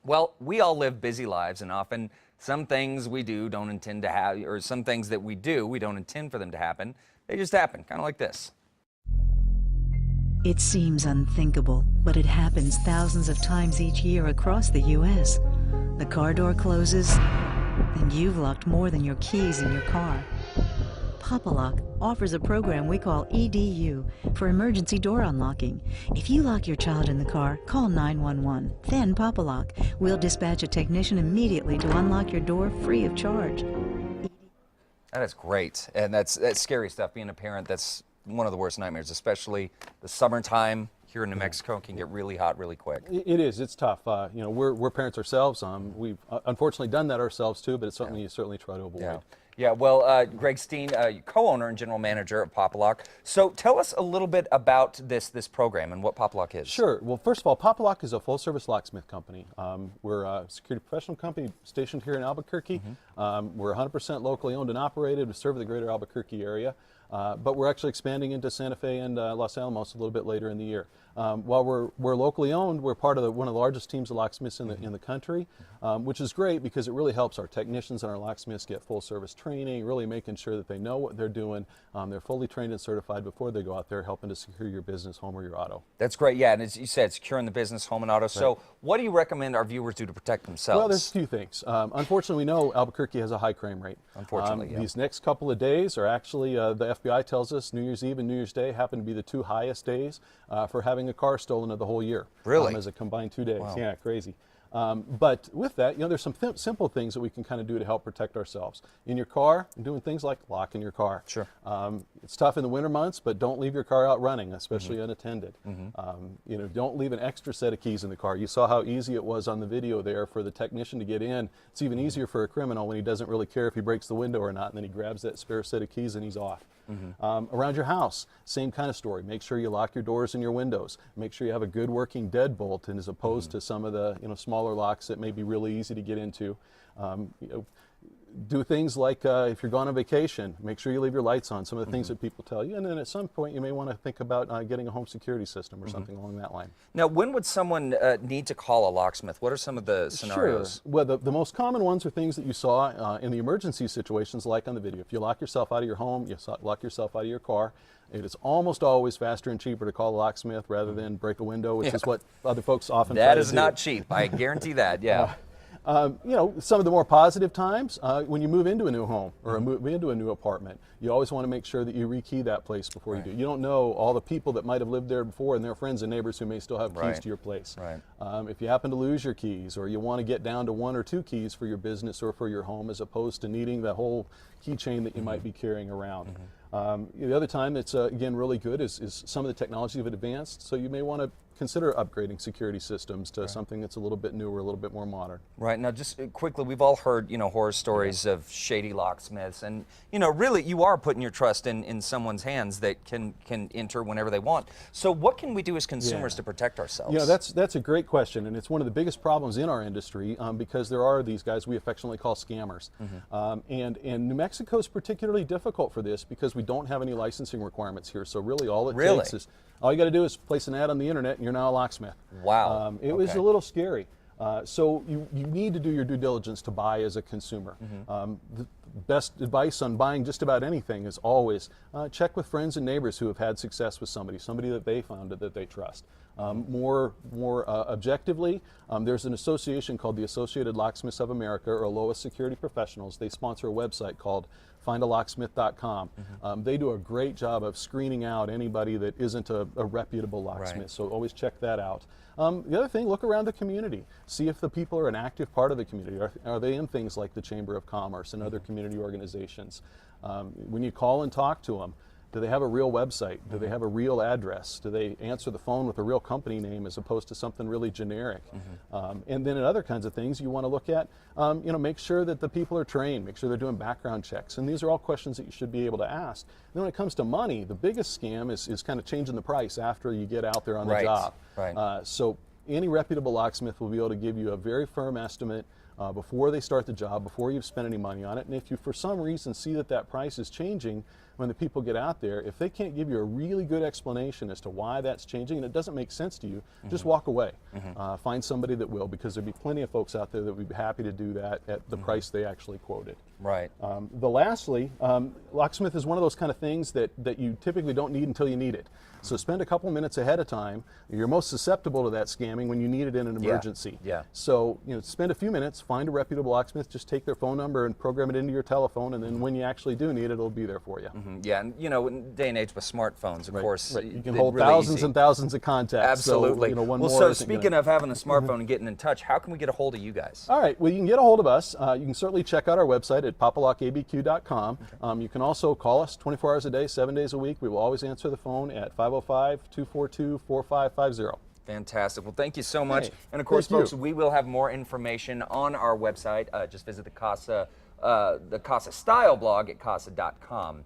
Well, we all live busy lives, and often some things we do don't intend to have, or some things that we do, we don't intend for them to happen. They just happen, kind of like this. It seems unthinkable, but it happens thousands of times each year across the U.S. The car door closes, and you've locked more than your keys in your car. PopALock offers a program we call EDU for emergency door unlocking. If you lock your child in the car, call 911. Then PopALock will dispatch a technician immediately to unlock your door free of charge. That is great, and that's scary stuff. Being a parent, that's one of the worst nightmares, especially the summertime here in New Mexico can get really hot really quick. It is. It's tough. You know, we're parents ourselves. We've unfortunately done that ourselves too, but it's something you certainly try to avoid. Yeah. Yeah, well, Greg Steen, co-owner and general manager of PopALock. So tell us a little bit about this program and what PopALock is. Sure. Well, first of all, PopALock is a full-service locksmith company. We're a security professional company stationed here in Albuquerque. We're 100% locally owned and operated. We serve the greater Albuquerque area, but we're actually expanding into Santa Fe and Los Alamos a little bit later in the year. While we're locally owned, we're part of one of the largest teams of locksmiths in the country, which is great because it really helps our technicians and our locksmiths get full service training, really making sure that they know what they're doing. They're fully trained and certified before they go out there helping to secure your business, home, or your auto. That's great, yeah, and as you said, securing the business, home, and auto. Right. So what do you recommend our viewers do to protect themselves? Well, there's a few things. Unfortunately, we know Albuquerque has a high crime rate. Unfortunately, yeah. These next couple of days are actually, the FBI tells us New Year's Eve and New Year's Day happen to be the two highest days for having a car stolen of the whole year. Really? As a combined 2 days. Wow. Yeah, crazy. But with that, you know, there's some simple things that we can kind of do to help protect ourselves. In your car, doing things like locking your car. Sure. It's tough in the winter months, but don't leave your car out running, especially unattended. You know, don't leave an extra set of keys in the car. You saw how easy it was on the video there for the technician to get in. It's even easier for a criminal when he doesn't really care if he breaks the window or not, and then he grabs that spare set of keys and he's off. Around your house, same kind of story. Make sure you lock your doors and your windows. Make sure you have a good working deadbolt, and as opposed to some of the smaller locks that may be really easy to get into. Do things like if you're going on vacation, make sure you leave your lights on, some of the things that people tell you. And then at some point you may want to think about getting a home security system or something along that line. Now, when would someone need to call a locksmith? What are some of the scenarios? Sure. Well, the most common ones are things that you saw in the emergency situations like on the video. If you lock yourself out of your home, you lock yourself out of your car, it is almost always faster and cheaper to call a locksmith rather than break a window, which is what other folks often try to do. That is not cheap. I guarantee that, yeah. You know, some of the more positive times, when you move into a new home or move into a new apartment, you always want to make sure that you rekey that place before you do. You don't know all the people that might have lived there before and their friends and neighbors who may still have keys to your place. If you happen to lose your keys, or you want to get down to 1 or 2 keys for your business or for your home, as opposed to needing the whole keychain that you might be carrying around. The other time that's, again, really good is some of the technology have advanced, so you may want to consider upgrading security systems to something that's a little bit newer, a little bit more modern. Right. Now, just quickly, we've all heard, horror stories of shady locksmiths, and, really you are putting your trust in someone's hands that can enter whenever they want. So what can we do as consumers to protect ourselves? Yeah, that's a great question, and it's one of the biggest problems in our industry because there are these guys we affectionately call scammers. And New Mexico is particularly difficult for this because we don't have any licensing requirements here, so really all it takes is, all you got to do is place an ad on the internet and you're now a locksmith. Wow. It was a little scary. So you need to do your due diligence to buy as a consumer. The best advice on buying just about anything is always check with friends and neighbors who have had success with somebody that they found that they trust. More objectively, there's an association called the Associated Locksmiths of America, or ALOA Security Professionals. They sponsor a website called findalocksmith.com. They do a great job of screening out anybody that isn't a reputable locksmith, so always check that out. The other thing, look around the community. See if the people are an active part of the community. Are they in things like the Chamber of Commerce and other community organizations? When you call and talk to them, do they have a real website? Do they have a real address? Do they answer the phone with a real company name as opposed to something really generic? And then in other kinds of things you want to look at, make sure that the people are trained, make sure they're doing background checks. And these are all questions that you should be able to ask. And then when it comes to money, the biggest scam is kind of changing the price after you get out there on the job. So any reputable locksmith will be able to give you a very firm estimate before they start the job, before you've spent any money on it. And if you for some reason see that that price is changing when the people get out there, if they can't give you a really good explanation as to why that's changing and it doesn't make sense to you, just walk away. Find somebody that will, because there'll be plenty of folks out there that would be happy to do that at the price they actually quoted. Right. Lastly, Locksmith is one of those kind of things that you typically don't need until you need it. So spend a couple minutes ahead of time. You're most susceptible to that scamming when you need it in an emergency. Yeah. So spend a few minutes, find a reputable locksmith, just take their phone number and program it into your telephone, and then when you actually do need it, it'll be there for you. Yeah, and in day and age with smartphones, of course, you can hold really thousands and thousands of contacts. Absolutely. So, one well, more so isn't speaking of having the smartphone and getting in touch, how can we get a hold of you guys? All right, well, you can get a hold of us. You can certainly check out our website at PopALockABQ.com. You can also call us 24 hours a day, 7 days a week. We will always answer the phone at 505-242-4550. Fantastic. Well, thank you so much. Hey, and of course, thank you. folks, we will have more information on our website. Just visit the KASA style blog at KASA.com.